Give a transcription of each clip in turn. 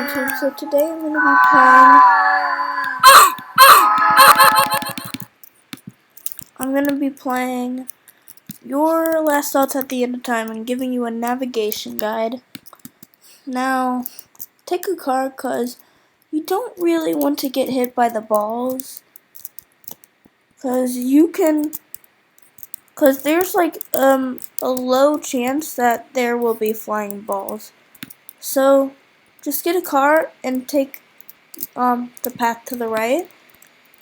YouTube. So today I'm going to be playing. I'm going to be playing Your Last Thoughts at the End of Time and giving you a navigation guide. Now, take a car because you don't really want to get hit by the balls. Because there's like a low chance that there will be flying balls. So, just get a car and take the path to the right.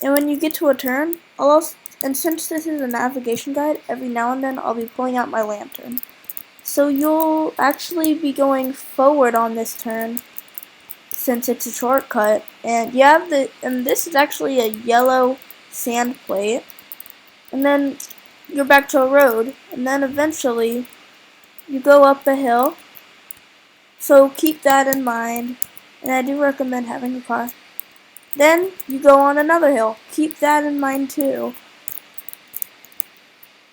And when you get to a turn, and since this is a navigation guide, every now and then I'll be pulling out my lantern. So you'll actually be going forward on this turn, since it's a shortcut. And this is actually a yellow sand plate. And then you're back to a road, and then eventually you go up a hill. So keep that in mind, and I do recommend having a car. Then you go on another hill. Keep that in mind too.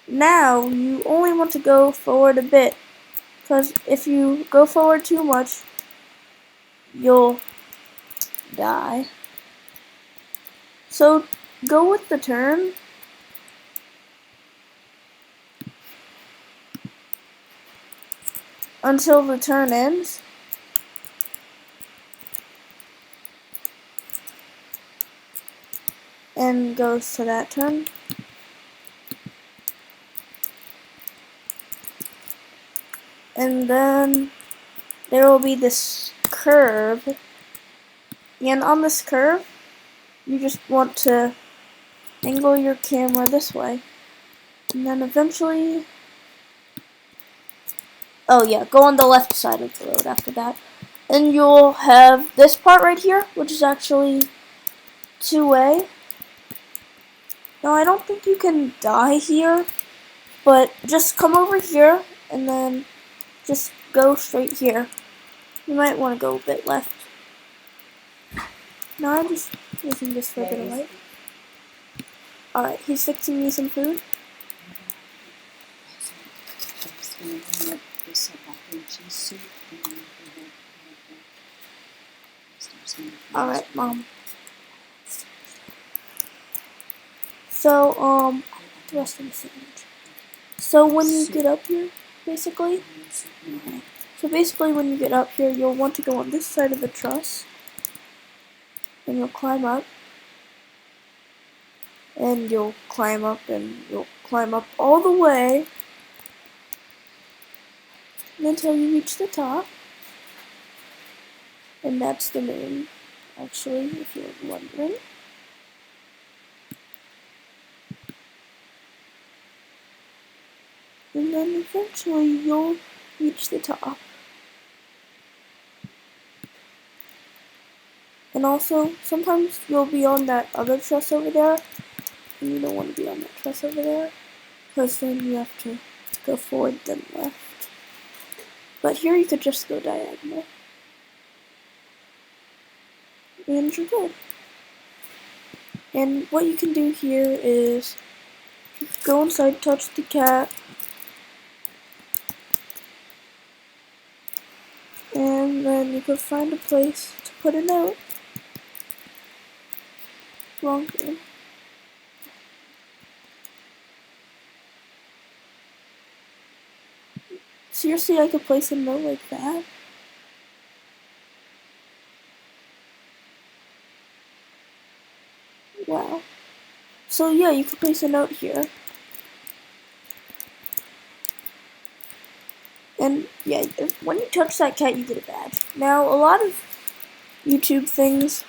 Now you only want to go forward a bit, because if you go forward too much, you'll die. So go with the turn. Until the turn ends. And goes to that turn. And then there will be this curve. And on this curve, you just want to angle your camera this way. And then eventually, go on the left side of the road after that. And you'll have this part right here, which is actually two-way. Now, I don't think you can die here, but just come over here and then just go straight here. You might want to go a bit left. Now I'm just using this for a bit of light. Alright, he's fixing me some food. Alright, Mom. So, the rest of the sandwich. So when you get up here, basically, when you get up here, you'll want to go on this side of the truss, and you'll climb up, and you'll climb up, and you'll climb up all the way until you reach the top, and that's the moon, actually, if you're wondering. And then eventually you'll reach the top. And also, sometimes you'll be on that other truss over there, and you don't want to be on that truss over there, because then you have to go forward then left. But here you could just go diagonal. And you're good. And what you can do here is go inside, touch the cat, and then you could find a place to put a note. Wrong game. Seriously, I could place a note like that? Wow. So yeah, you could place a note here. And yeah, when you touch that cat, you get a badge. Now, a lot of YouTube things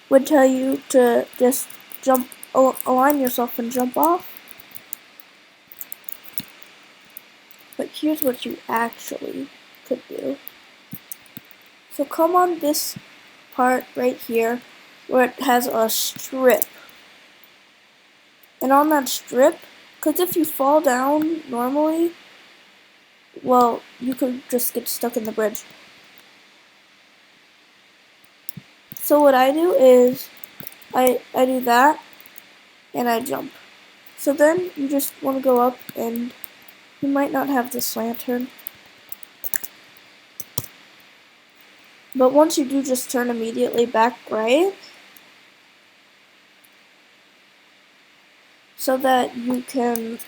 would tell you to just align yourself and jump off. But here's what you actually could do. So come on this part right here where it has a strip. And on that strip, because if you fall down normally, well, you could just get stuck in the bridge. So what I do is, I do that, and I jump. So then you just want to go up, and you might not have this lantern. But once you do, just turn immediately back right so that you can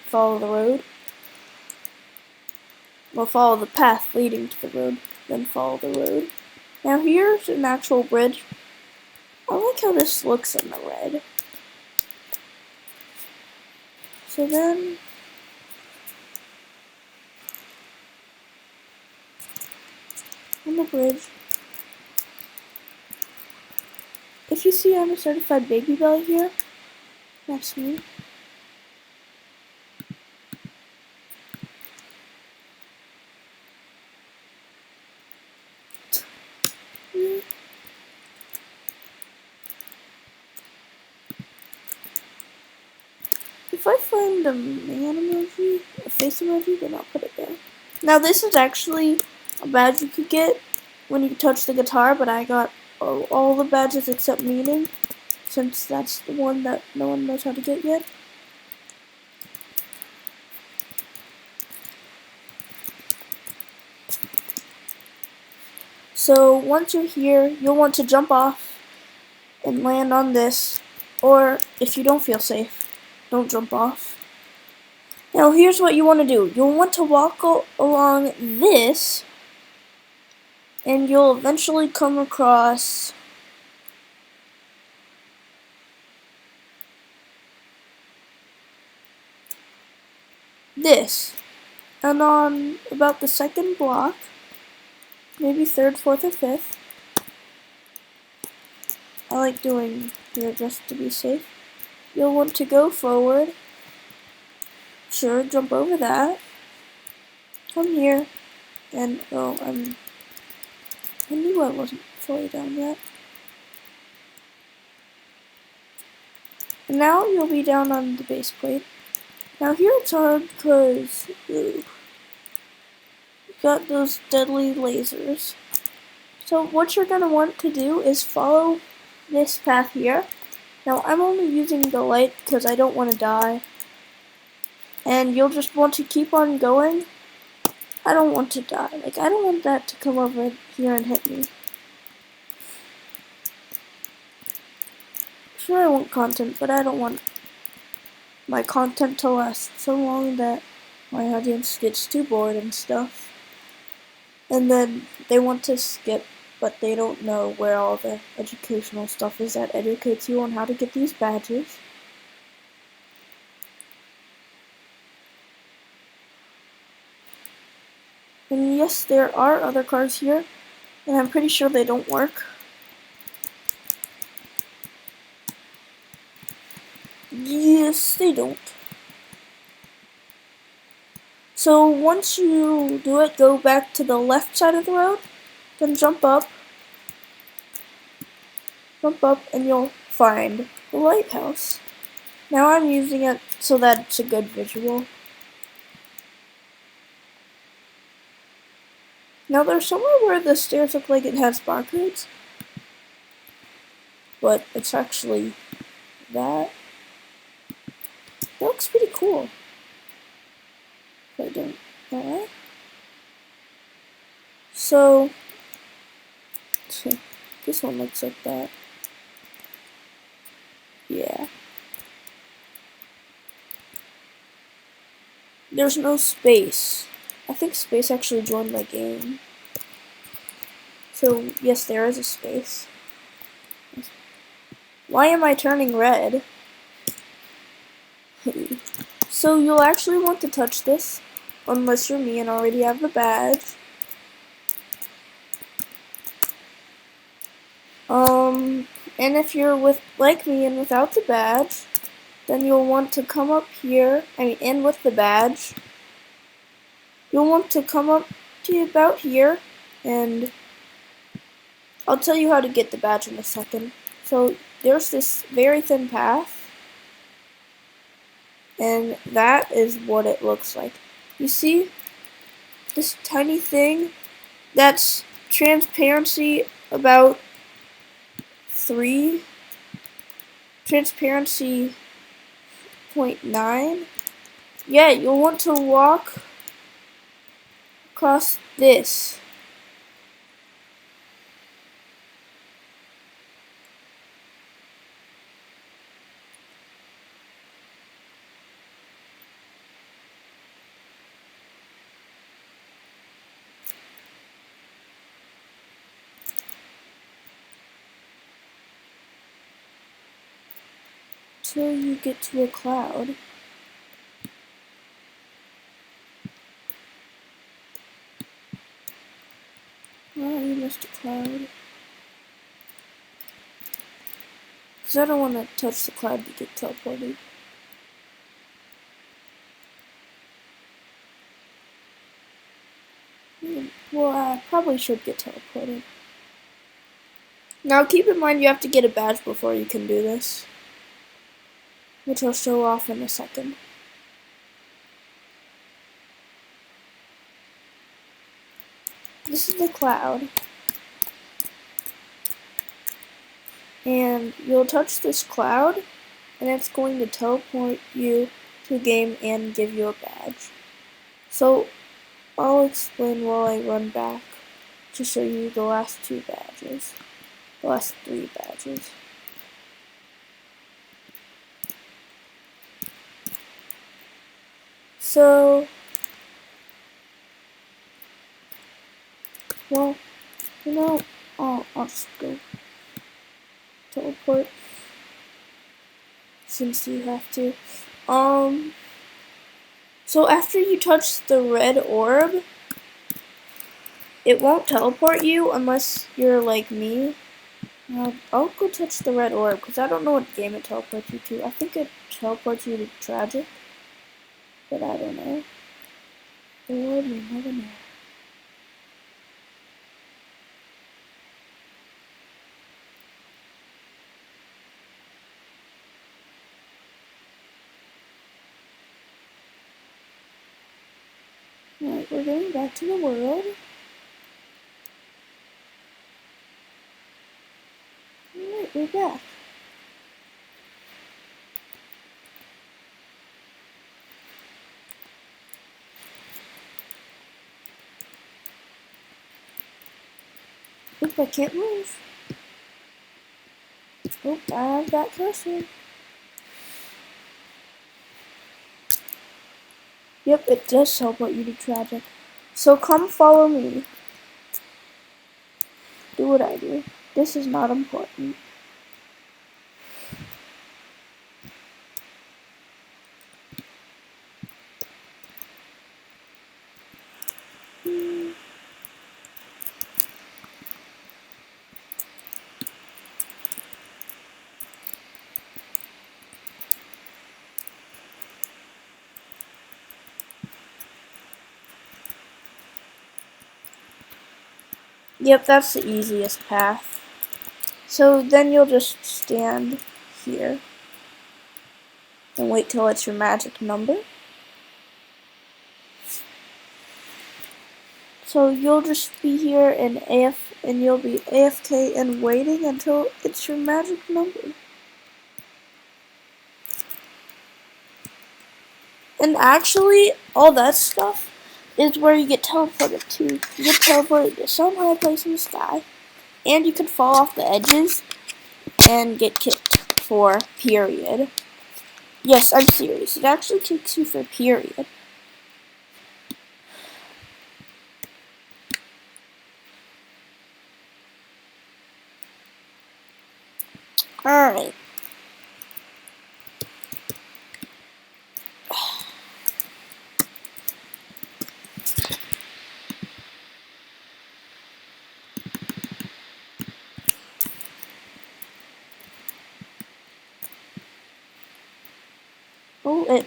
follow the road. Well, follow the path leading to the road, then follow the road. Now here's an actual bridge. I like how this looks in the red. So then on the bridge, if you see I'm a certified baby belly here, that's me. If I find a man emoji, a face emoji, then I'll put it there. Now this is actually a badge you could get when you touch the guitar, but I got all the badges except meaning, since that's the one that no one knows how to get yet. So once you're here, you'll want to jump off and land on this, or if you don't feel safe, don't jump off. Now here's what you want to do. You'll want to walk along this, and you'll eventually come across this. And on about the second block, maybe third, fourth, or fifth, I like doing here just to be safe, you'll want to go forward. Sure, jump over that. Come here, and I knew I wasn't fully down yet. And now you'll be down on the base plate. Now here it's hard because you got those deadly lasers. So what you're gonna want to do is follow this path here. Now I'm only using the light because I don't want to die. And you'll just want to keep on going. I don't want to die. Like, I don't want that to come over here and hit me. Sure, I want content, but I don't want my content to last so long that my audience gets too bored and stuff. And then they want to skip, but they don't know where all the educational stuff is that educates you on how to get these badges. And yes, there are other cars here, and I'm pretty sure they don't work. Yes, they don't. So once you do it, go back to the left side of the road, then jump up, and you'll find the lighthouse. Now I'm using it so that it's a good visual. Now there's somewhere where the stairs look like it has barcodes, but it's actually that. That looks pretty cool. If I don't. Alright. So this one looks like that. Yeah. There's no space. I think space actually joined my game. So yes, there is a space. Why am I turning red? So you'll actually want to touch this, unless you're me and already have the badge. And if you're like me and without the badge, then you'll want to come up here, in with the badge. You'll want to come up to about here, and I'll tell you how to get the badge in a second. So there's this very thin path, and that is what it looks like. You see this tiny thing? That's transparency about 3, transparency 0.9. Yeah, you'll want to walk across this. Till you get to a cloud. Oh, you missed a cloud. Because I don't want to touch the cloud to get teleported. Well, I probably should get teleported. Now keep in mind you have to get a badge before you can do this, which I'll show off in a second. This is the cloud. And you'll touch this cloud, and it's going to teleport you to a game and give you a badge. So I'll explain while I run back to show you the last two badges. The last three badges. So, well, I'll just go teleport since you have to. So after you touch the red orb, it won't teleport you unless you're like me. I'll go touch the red orb because I don't know what game it teleports you to. I think it teleports you to Tragic, but I don't know. The Lord will never know. Alright, we're going back to the world. Alright, we're back. Oop, I can't move. Oop, I have that cursor. Yep, it does teleport you to Tragic. So come follow me. Do what I do. This is not important. Yep, that's the easiest path. So then you'll just stand here and wait till it's your magic number. So you'll just be here and you'll be AFK and waiting until it's your magic number. And actually, all that stuff is where you get teleported to. You get teleported to some high place in the sky, and you can fall off the edges and get kicked for period. Yes, I'm serious. It actually kicks you for period. Alright. Oh,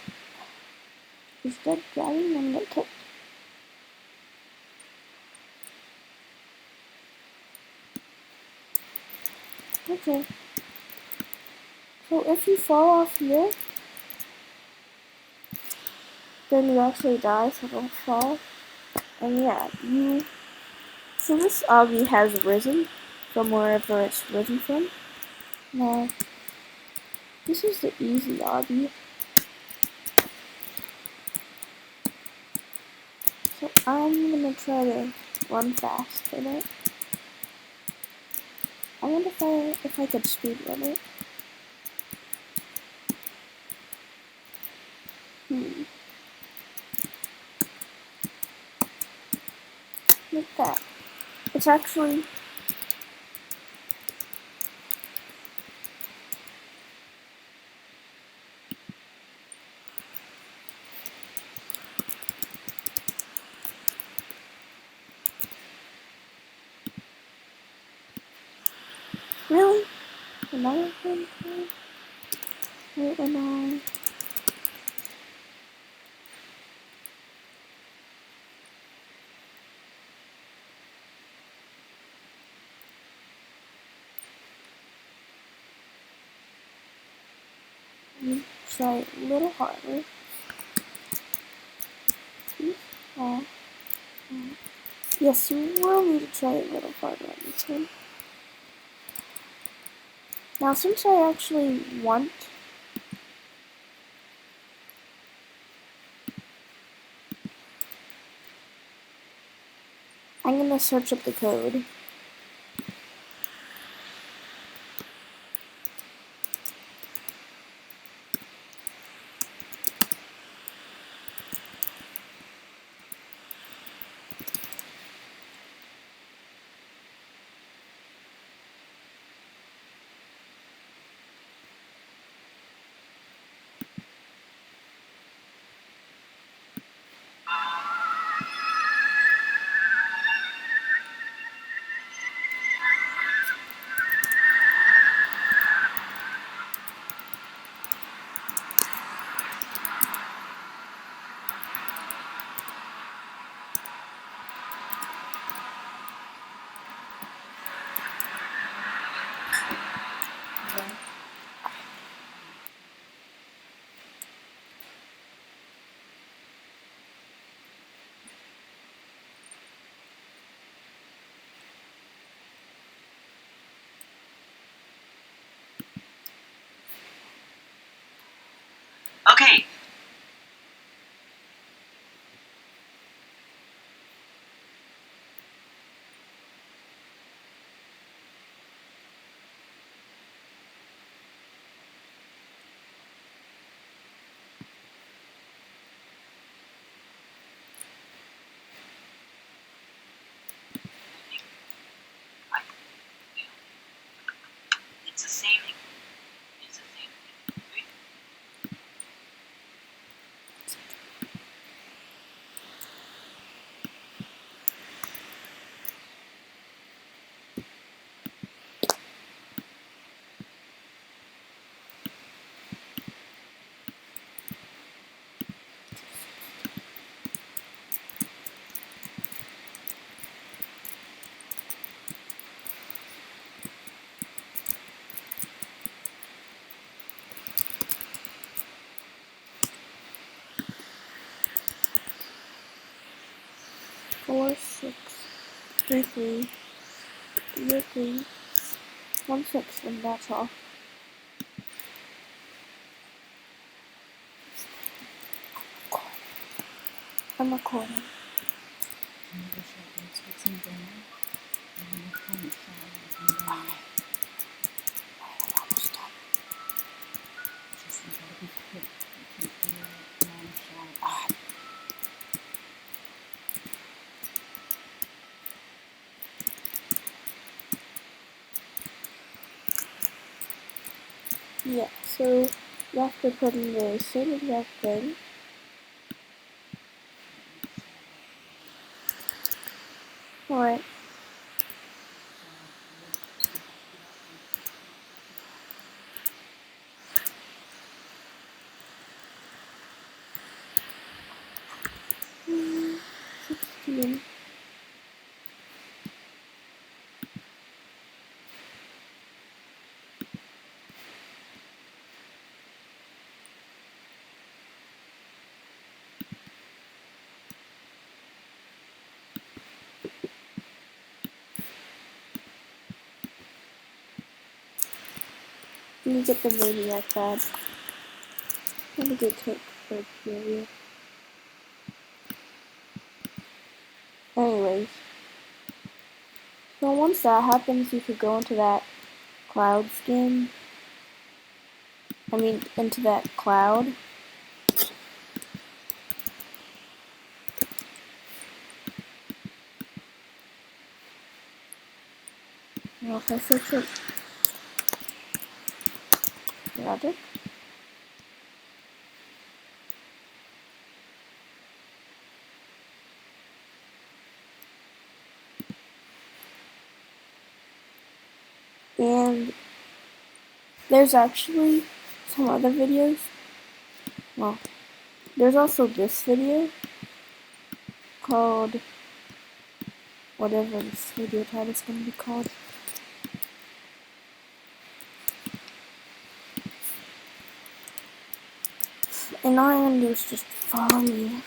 is that driving on the top? Okay. So if you fall off here, then you actually die, so don't fall. And yeah, so this obby has risen from wherever it's risen from. Now, this is the easy obby. So I'm gonna try to run fast in it. I wonder if I could speed run it. Like that. It's actually really another thing. Wait, and try a little harder. Uh, yes, you will need to try a little harder on this one. Now, since I actually want I'm gonna search up the code. Okay. It's the same. It's the same thing. Four, 6, 3, 3, 3, 3, 1, 6, and that's all. I'm recording. Yeah, so you have to put in the same exact thing. Alright. Mm, 16. Let me get the Maniac badge. Let me get Coke for period. Anyways, so once that happens, you could go into that cloud skin. Into that cloud. Well, if I fix it, magic. And there's actually some other videos. Well, there's also this video called whatever this video title is going to be called. And all I'm going to do is just follow me.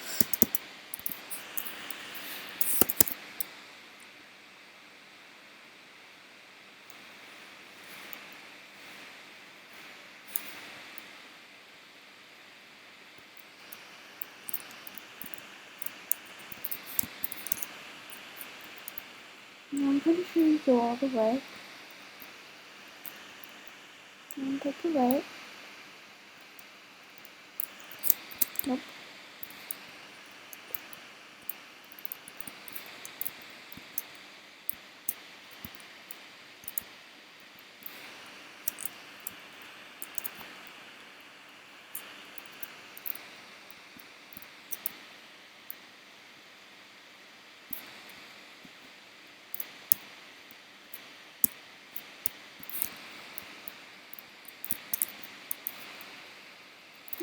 I'm pretty sure you go all the way. And take the right. Nope.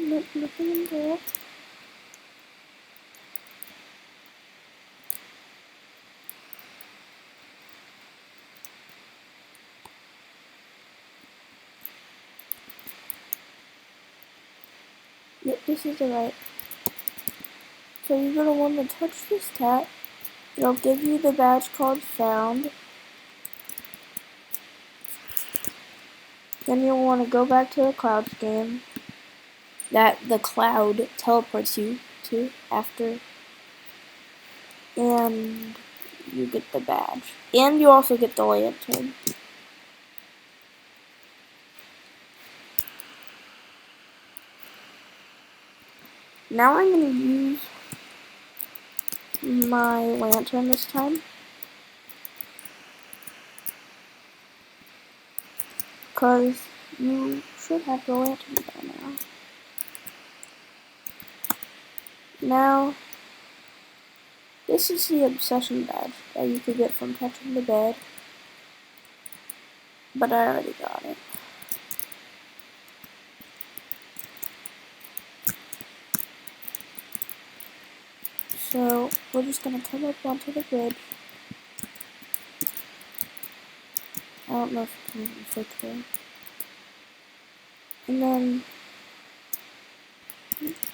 Nope, nothing in there. Yep, this is the right. So you're going to want to touch this cat. It'll give you the badge called found. Then you'll want to go back to the clouds game that the cloud teleports you to after. And you get the badge. And you also get the lantern. Now I'm going to use my lantern this time. Because you should have the lantern by now. Now, this is the obsession badge that you could get from touching the bed. But I already got it. So, we're just going to come up onto the bridge. I don't know if it can even fit there. And then,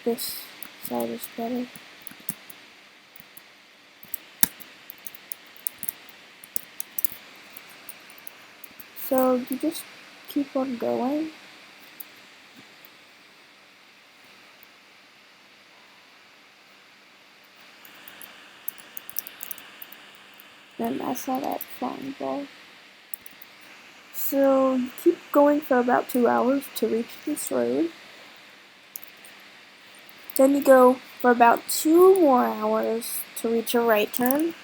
this side is better. So, you just keep on going. And I saw that flying ball. So, you keep going for about 2 hours to reach this road. Then you go for about 2 more hours to reach a right turn.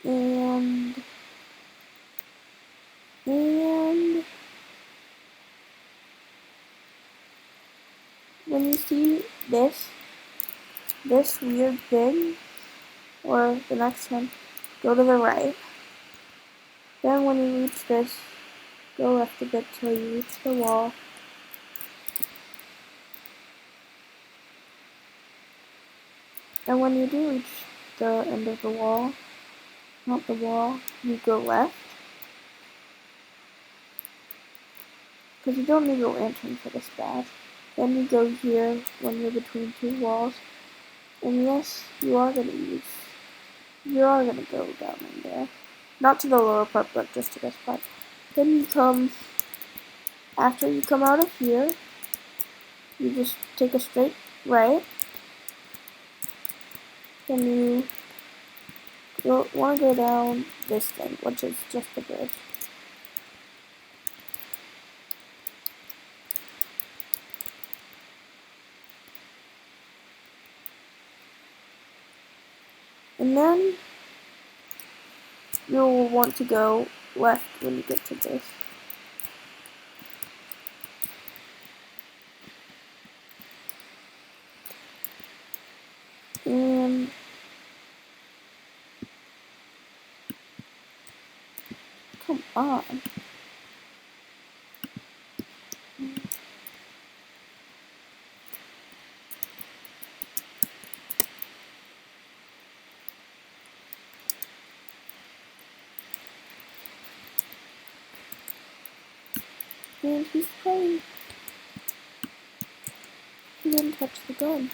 And when you see this weird thing, or the next one, go to the right. Then when you reach this, go left a bit till you reach the wall. And when you do reach the end of the wall, not the wall, you go left. Because you don't need a lantern for this badge. Then you go here when you're between two walls. And yes, you are going to go down in there. Not to the lower part, but just to this part. Then you come, after you come out of here, you just take a straight right. Then you want to go down this thing, which is just the bridge. And then you'll want to go left when you get to this. And come on. And he's playing. He didn't touch the gun.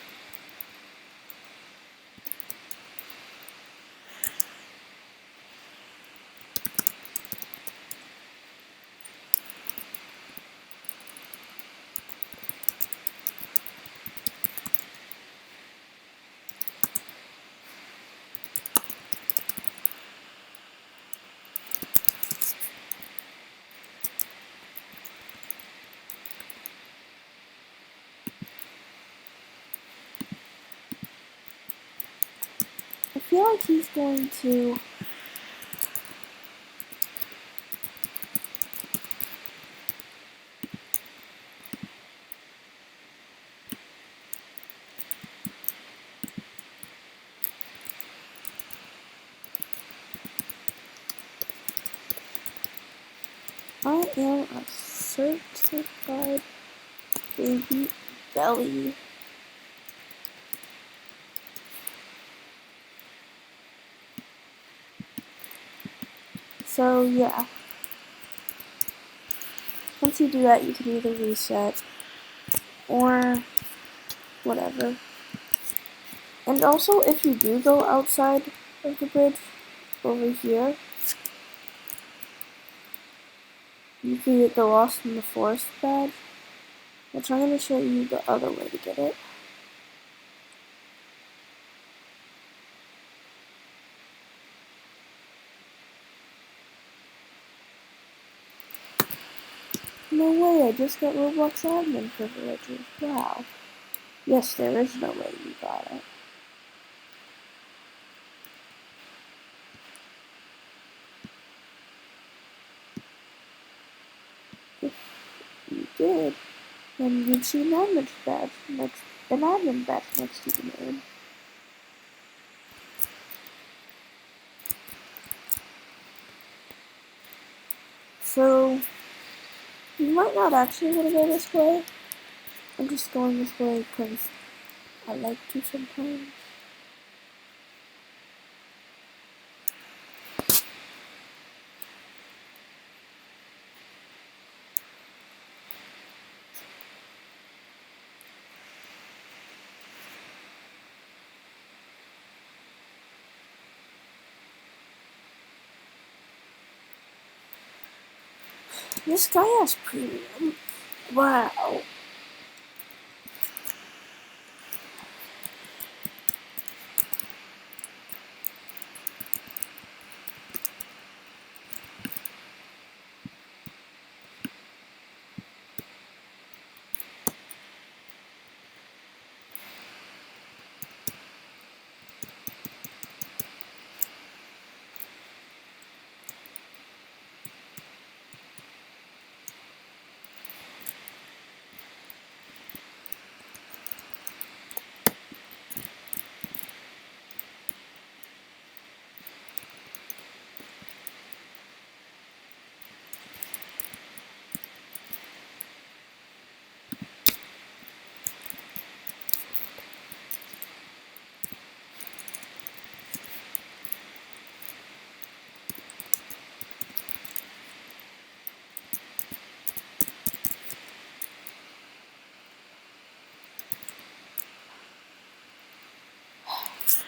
I feel like he's going to I am a certified baby belly. So yeah, once you do that, you can either reset or whatever. And also, if you do go outside of the bridge over here, you can get the Lost in the Forest badge, which I'm going to show you the other way to get it. No way, I just got Roblox admin privileges. Wow. Yes, there is no way you got it. If you did, then you'd see an admin badge next to the name. So, you might not actually want to go this way. I'm just going this way because I like to sometimes. This guy has premium. Wow.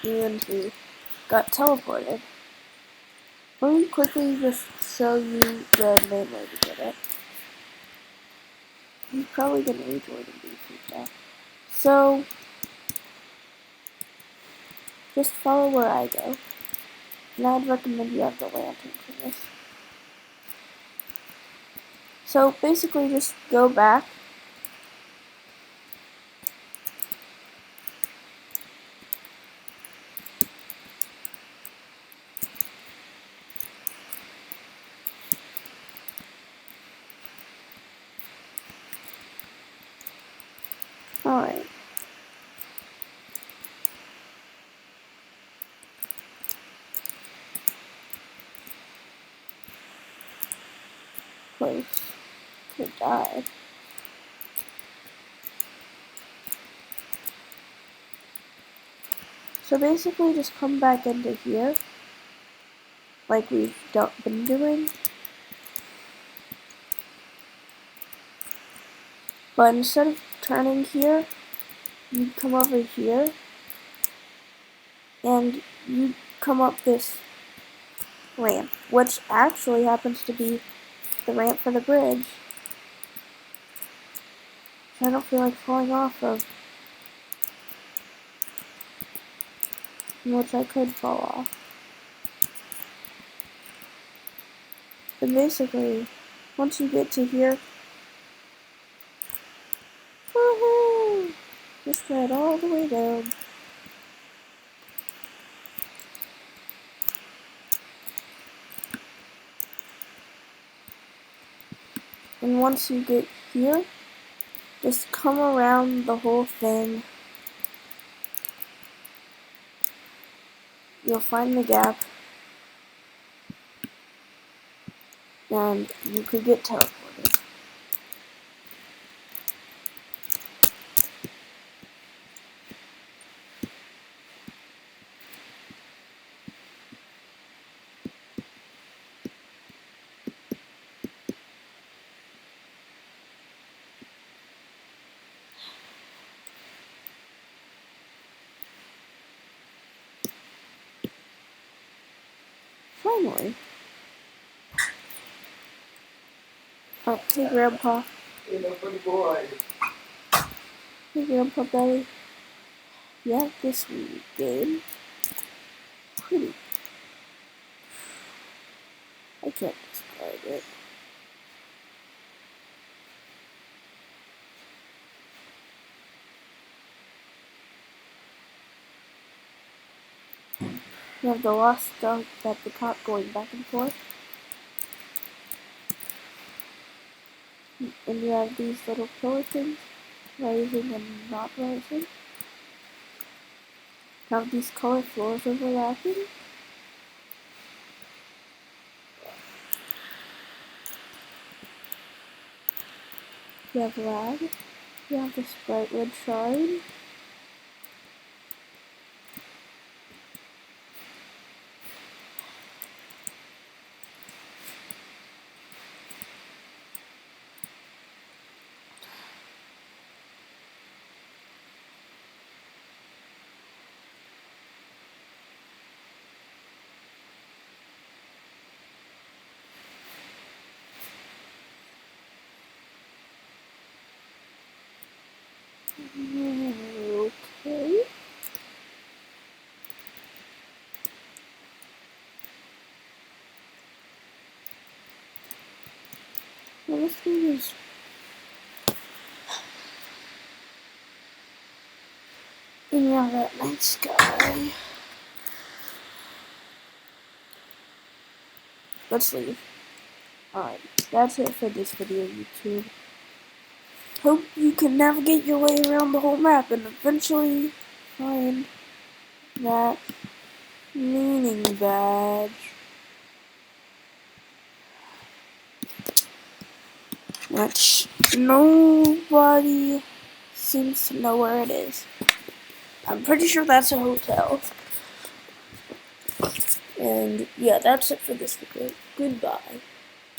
and he got teleported. Let me quickly just show you the main way to get it. He's probably gonna enjoy the beef stuff. So just follow where I go. And I'd recommend you have the lantern for this. So basically just go back. Alright. Place could die. So basically just come back into here, like we've been doing. But instead of turning here, you come over here, and you come up this ramp, which actually happens to be the ramp for the bridge. I don't feel like falling off of, which I could fall off. But basically, once you get to here, woohoo! Just ride all the way down. And once you get here, just come around the whole thing. You'll find the gap. And you could get teleported. Finally. Oh, hey Grandpa. Hey, no pretty boy. Hey Grandpa Belly. Yeah, this week game. Pretty. I can't describe it. You have the lost dog at the top going back and forth. And you have these little pillar things, rising and not rising. You have these color floors overlapping. You have lag. You have this bright red shine. Okay. Well, this thing is and you have that night sky. Let's leave. Alright, that's it for this video, YouTube. Hope you can navigate your way around the whole map and eventually find that meaning badge. Which nobody seems to know where it is. I'm pretty sure that's a hotel. And yeah, that's it for this video. Goodbye.